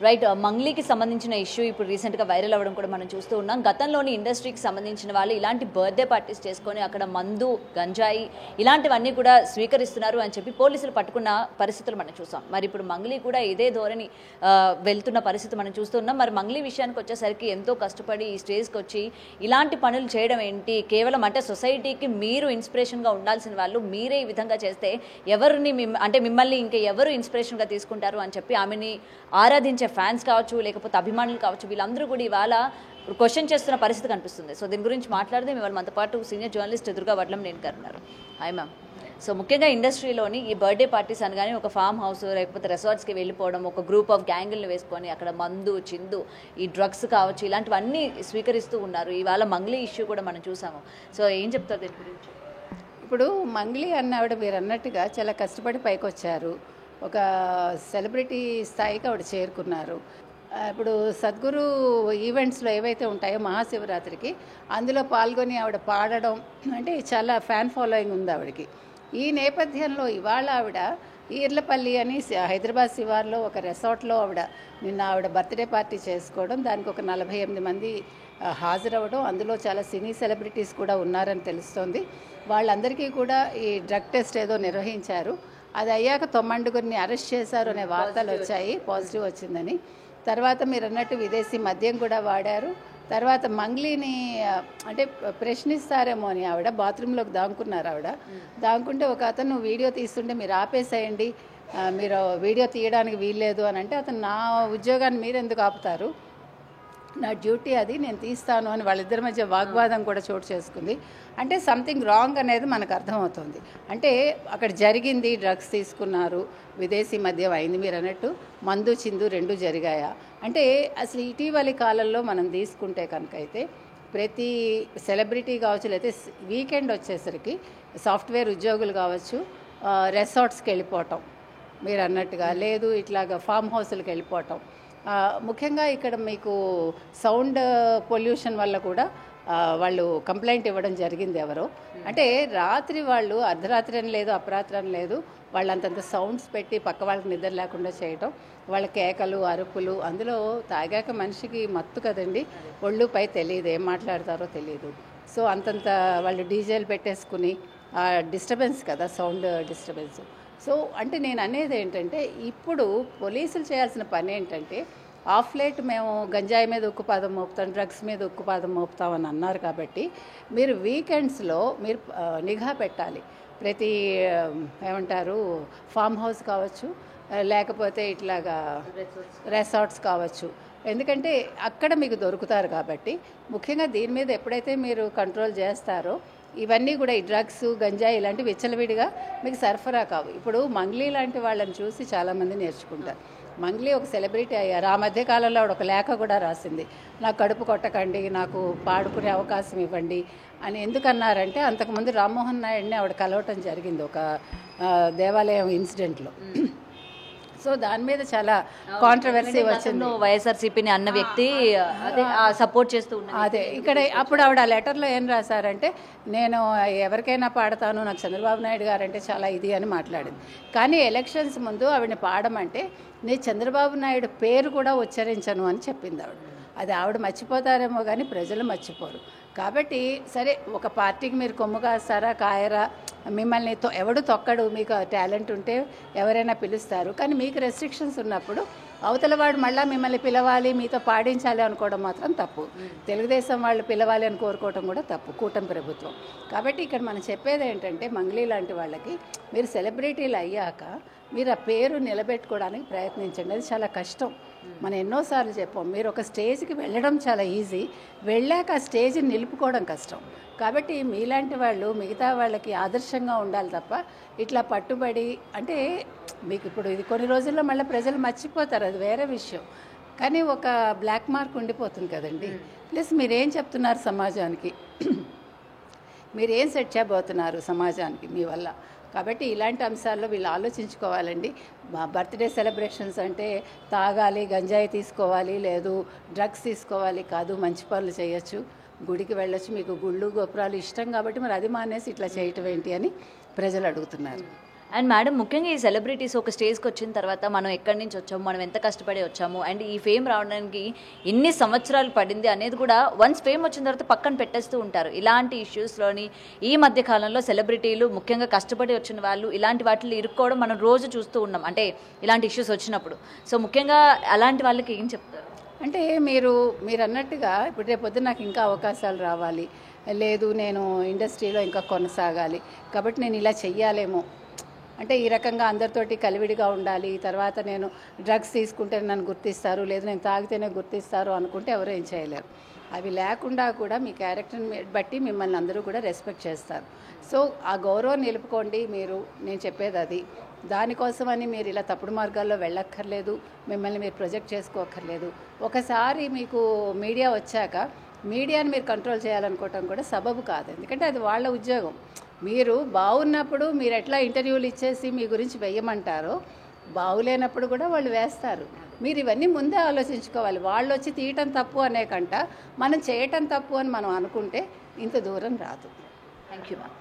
Right. మంగ్లీకి సంబంధించిన issue ఇప్పుడు రీసెంట్గా వైరల్ అవ్వడం కూడా మనం చూస్తూ ఉన్నాం. గతంలోని ఇండస్ట్రీకి సంబంధించిన వాళ్ళు ఇలాంటి బర్త్డే పార్టీస్ చేసుకొని అక్కడ మందు, గంజాయి ఇలాంటివన్నీ కూడా స్వీకరిస్తున్నారు అని చెప్పి పోలీసులు పట్టుకున్న పరిస్థితులు మనం చూసాం. మరి ఇప్పుడు మంగ్లీ కూడా ఇదే ధోరణి వెళ్తున్న పరిస్థితి మనం చూస్తూ ఉన్నాం. మరి మంగ్లీ విషయానికి వచ్చేసరికి ఎంతో కష్టపడి ఈ స్టేజ్కి వచ్చి ఇలాంటి పనులు చేయడం ఏంటి? కేవలం అంటే సొసైటీకి మీరు ఇన్స్పిరేషన్గా ఉండాల్సిన వాళ్ళు మీరే ఈ విధంగా చేస్తే ఎవరిని అంటే మిమ్మల్ని ఇంకా ఎవరు ఇన్స్పిరేషన్గా తీసుకుంటారు అని చెప్పి ఆమెని ఆరాధించే ఫ్యాన్స్ కావచ్చు, లేకపోతే అభిమానులు కావచ్చు, వీళ్ళందరూ కూడా ఇవాళ క్వశ్చన్ చేస్తున్న పరిస్థితి కనిపిస్తుంది. సో దీని గురించి మాట్లాడితే ఇవాళ మనతో పాటు సీనియర్ జర్నలిస్ట్ దుర్గా వడ్లంనేని గారు ఉన్నారు. Hi ma'am. సో ముఖ్యంగా ఇండస్ట్రీలోని ఈ బర్త్డే పార్టీస్ అనగానే ఒక ఫామ్ హౌస్ లేకపోతే రిసార్ట్స్కి వెళ్ళిపోవడం, ఒక గ్రూప్ ఆఫ్ గ్యాంగుల్ని వేసుకొని అక్కడ మందు, చిందు, ఈ డ్రగ్స్ కావచ్చు ఇలాంటివన్నీ స్వీకరిస్తూ ఉన్నారు. ఇవాళ మంగ్లీ ఇష్యూ కూడా మనం చూసాము. సో ఏం చెప్తారు దీని గురించి? ఇప్పుడు మంగ్లీ అన్నావిడ మీరు అన్నట్టుగా చాలా కష్టపడి పైకి వచ్చారు. ఒక సెలబ్రిటీ స్థాయికి ఆవిడ చేరుకున్నారు. ఇప్పుడు సద్గురు ఈవెంట్స్లో ఏవైతే ఉంటాయో మహాశివరాత్రికి అందులో పాల్గొని ఆవిడ పాడడం అంటే చాలా ఫ్యాన్ ఫాలోయింగ్ ఉంది ఆవిడకి. ఈ నేపథ్యంలో ఇవాళ ఆవిడ ఈర్లపల్లి అని హైదరాబాద్ శివార్లో ఒక రిసార్ట్లో నిన్న ఆవిడ బర్త్డే పార్టీ చేసుకోవడం, దానికి ఒక 48 మంది హాజరవ్వడం, అందులో చాలా సినీ సెలబ్రిటీస్ కూడా ఉన్నారని తెలుస్తోంది. వాళ్ళందరికీ కూడా ఈ డ్రగ్ టెస్ట్ ఏదో నిర్వహించారు. అది అయ్యాక 9 అరెస్ట్ చేశారు అనే వార్తలు వచ్చాయి, పాజిటివ్ వచ్చిందని. తర్వాత మీరు అన్నట్టు విదేశీ మద్యం కూడా వాడారు. తర్వాత మంగ్లీని అంటే ప్రశ్నిస్తారేమో అని ఆవిడ బాత్రూంలోకి దాంకున్నారు. దాంకుంటే ఒక అతను వీడియో తీస్తుంటే మీరు ఆపేసేయండి, మీరు వీడియో తీయడానికి వీల్లేదు అని అంటే, అతను నా ఉద్యోగాన్ని మీరు ఎందుకు ఆపుతారు, నా డ్యూటీ అది, నేను తీస్తాను అని వాళ్ళిద్దరి మధ్య వాగ్వాదం కూడా చోటు చేసుకుంది. అంటే సంథింగ్ రాంగ్ అనేది మనకు అర్థమవుతుంది. అంటే అక్కడ జరిగింది, డ్రగ్స్ తీసుకున్నారు, విదేశీ మద్యం అయింది, మీరు అన్నట్టు మందు, చిందు 2 జరిగాయా అంటే అసలు ఇటీవలి కాలంలో మనం తీసుకుంటే కనుక అయితే ప్రతి సెలబ్రిటీ కావచ్చు, లేకపోతే వీకెండ్ వచ్చేసరికి సాఫ్ట్వేర్ ఉద్యోగులు కావచ్చు రిసార్ట్స్కి వెళ్ళిపోవటం, మీరు అన్నట్టుగా లేదు ఇట్లాగా ఫామ్ హౌస్లకు వెళ్ళిపోవటం. ముఖ్యంగా ఇక్కడ మీకు సౌండ్ పొల్యూషన్ వల్ల కూడా వాళ్ళు కంప్లైంట్ ఇవ్వడం జరిగింది ఎవరో. అంటే రాత్రి వాళ్ళు అర్ధరాత్రి అని లేదు, అపరాత్రి అని లేదు, వాళ్ళంతంత సౌండ్స్ పెట్టి పక్క వాళ్ళకి నిద్ర లేకుండా చేయటం, వాళ్ళ కేకలు, అరుపులు, అందులో తాగాక మనిషికి మత్తు కదండి, ఒళ్ళుపై తెలియదు, ఏం మాట్లాడతారో తెలియదు. సో అంతంత వాళ్ళు డీజేలు పెట్టేసుకుని డిస్టర్బెన్స్ కదా, సౌండ్ డిస్టర్బెన్స్. సో అంటే నేను అనేది ఏంటంటే ఇప్పుడు పోలీసులు చేయాల్సిన పని ఏంటంటే, ఆఫ్ లేట్ మేము గంజాయి మీద ఉక్కుపాదం మోపుతాం, డ్రగ్స్ మీద ఉక్కుపాదం మోపుతామని అన్నారు కాబట్టి మీరు వీకెండ్స్లో మీరు నిఘా పెట్టాలి. ప్రతి ఏమంటారు ఫామ్ హౌస్ కావచ్చు, లేకపోతే ఇట్లాగా రిసార్ట్స్ కావచ్చు, ఎందుకంటే అక్కడ మీకు దొరుకుతారు కాబట్టి. ముఖ్యంగా దీని మీద ఎప్పుడైతే మీరు కంట్రోల్ చేస్తారో ఇవన్నీ కూడా ఈ డ్రగ్స్, గంజాయి ఇలాంటివి విచ్చలవిడిగా మీకు సరఫరా కావు. ఇప్పుడు మంగ్లీ లాంటి వాళ్ళని చూసి చాలామంది నేర్చుకుంటారు. మంగ్లీ ఒక సెలబ్రిటీ అయ్యారు. ఆ మధ్య కాలంలో ఆవిడ ఒక లేఖ కూడా రాసింది, నాకు కడుపు కొట్టకండి, నాకు పాడుకునే అవకాశం ఇవ్వండి అని. ఎందుకన్నారంటే అంతకుముందు రామ్మోహన్ నాయుడిని ఆవిడ కలవటం జరిగింది ఒక దేవాలయం ఇన్సిడెంట్లో. సో దాని మీద చాలా కాంట్రవర్సీ వచ్చింది. వైఎస్ఆర్సీపీని అన్న వ్యక్తి సపోర్ట్ చేస్తూ ఉన్నారు. అదే ఇక్కడ అప్పుడు ఆవిడ ఆ లెటర్లో ఏం రాశారంటే, నేను ఎవరికైనా పాడతాను, నాకు చంద్రబాబు నాయుడు గారు అంటే చాలా ఇది అని మాట్లాడింది. కానీ ఎలక్షన్స్ ముందు ఆవిడని పాడమంటే నేను చంద్రబాబు నాయుడు పేరు కూడా ఉచ్చరించను అని చెప్పింది ఆవిడ. అది ఆవిడ మర్చిపోతారేమో కానీ ప్రజలు మర్చిపోరు. కాబట్టి సరే, ఒక పార్టీకి మీరు కొమ్ము కాస్తారా కాయరా, మిమ్మల్ని ఎవడు తొక్కడు, మీకు టాలెంట్ ఉంటే ఎవరైనా పిలుస్తారు. కానీ మీకు రెస్ట్రిక్షన్స్ ఉన్నప్పుడు అవతల వాడు మళ్ళీ మిమ్మల్ని పిలవాలి, మీతో పాడించాలి అనుకోవడం మాత్రం తప్పు. తెలుగుదేశం వాళ్ళు పిలవాలి అని కోరుకోవడం కూడా తప్పు, కూటమి ప్రభుత్వం. కాబట్టి ఇక్కడ మనం చెప్పేది ఏంటంటే, మంగ్లీ లాంటి వాళ్ళకి మీరు సెలబ్రిటీలు అయ్యాక మీరు ఆ పేరు నిలబెట్టుకోవడానికి ప్రయత్నించండి. అది చాలా కష్టం. మనం ఎన్నోసార్లు చెప్పాం, మీరు ఒక స్టేజ్కి వెళ్ళడం చాలా ఈజీ, వెళ్ళాక ఆ స్టేజ్ని నిలుపుకోవడం కష్టం. కాబట్టి మీలాంటి వాళ్ళు మిగతా వాళ్ళకి ఆదర్శంగా ఉండాలి తప్ప ఇట్లా పట్టుబడి అంటే మీకు ఇప్పుడు ఇది కొన్ని రోజుల్లో మళ్ళీ ప్రజలు మర్చిపోతారు, అది వేరే విషయం. కానీ ఒక బ్లాక్ మార్క్ ఉండిపోతుంది కదండి. ప్లస్ మీరేం చెప్తున్నారు సమాజానికి, మీరేం సెట్ చేయబోతున్నారు సమాజానికి మీ వల్ల. కాబట్టి ఇలాంటి అంశాల్లో వీళ్ళు ఆలోచించుకోవాలండి. బర్త్డే సెలబ్రేషన్స్ అంటే తాగాలి, గంజాయి తీసుకోవాలి, లేదు డ్రగ్స్ తీసుకోవాలి కాదు, మంచి పనులు చేయొచ్చు, గుడికి వెళ్ళొచ్చు. మీకు గుళ్ళు గోపురాలు ఇష్టం కాబట్టి మరి అది మానేసి ఇట్లా చేయటం ఏంటి అని ప్రజలు అడుగుతున్నారు. అండ్ మేడం ముఖ్యంగా ఈ సెలబ్రిటీస్ ఒక స్టేజ్కి వచ్చిన తర్వాత మనం ఎక్కడి నుంచి వచ్చాము, మనం ఎంత కష్టపడి వచ్చాము, అండ్ ఈ ఫేమ్ రావడానికి ఎన్ని సంవత్సరాలు పడింది అనేది కూడా వన్స్ ఫేమ్ వచ్చిన తర్వాత పక్కన పెట్టేస్తూ ఉంటారు. ఇలాంటి ఇష్యూస్లోని ఈ మధ్య కాలంలో సెలబ్రిటీలు ముఖ్యంగా కష్టపడి వచ్చిన వాళ్ళు ఇలాంటి వాటిలో ఇరుక్కోవడం మనం రోజు చూస్తూ ఉన్నాం, అంటే ఇలాంటి ఇష్యూస్ వచ్చినప్పుడు. సో ముఖ్యంగా అలాంటి వాళ్ళకి ఏం చెప్తారు? అంటే మీరు అన్నట్టుగా ఇప్పుడు రేపొద్దు నాకు ఇంకా అవకాశాలు రావాలి, లేదు నేను ఇండస్ట్రీలో ఇంకా కొనసాగాలి, కాబట్టి నేను ఇలా చెయ్యాలేమో, అంటే ఈ రకంగా అందరితోటి కలివిడిగా ఉండాలి, తర్వాత నేను డ్రగ్స్ తీసుకుంటే నన్ను గుర్తిస్తారు, లేదు నేను తాగితేనే గుర్తిస్తారు అనుకుంటే ఎవరు ఏం చేయలేరు. అవి లేకుండా కూడా మీ క్యారెక్టర్ని బట్టి మిమ్మల్ని అందరూ కూడా రెస్పెక్ట్ చేస్తారు. సో ఆ గౌరవం నిలుపుకోండి. నేను చెప్పేది అది. దానికోసమని మీరు ఇలా తప్పుడు మార్గాల్లో వెళ్ళక్కర్లేదు, మిమ్మల్ని మీరు ప్రొజెక్ట్ చేసుకోక్కర్లేదు. ఒకసారి మీకు మీడియా వచ్చాక మీడియాని మీరు కంట్రోల్ చేయాలనుకోవటం కూడా సబబు కాదు, ఎందుకంటే అది వాళ్ళ ఉద్యోగం. మీరు బాగున్నప్పుడు మీరు ఎట్లా ఇంటర్వ్యూలు ఇచ్చేసి మీ గురించి వెయ్యమంటారో, బాగులేనప్పుడు కూడా వాళ్ళు వేస్తారు. మీరు ఇవన్నీ ముందే ఆలోచించుకోవాలి. వాళ్ళు వచ్చి తీయటం తప్పు అనే కంట మనం చేయటం తప్పు అని మనం అనుకుంటే ఇంత దూరం రాదు. Thank you ma'am.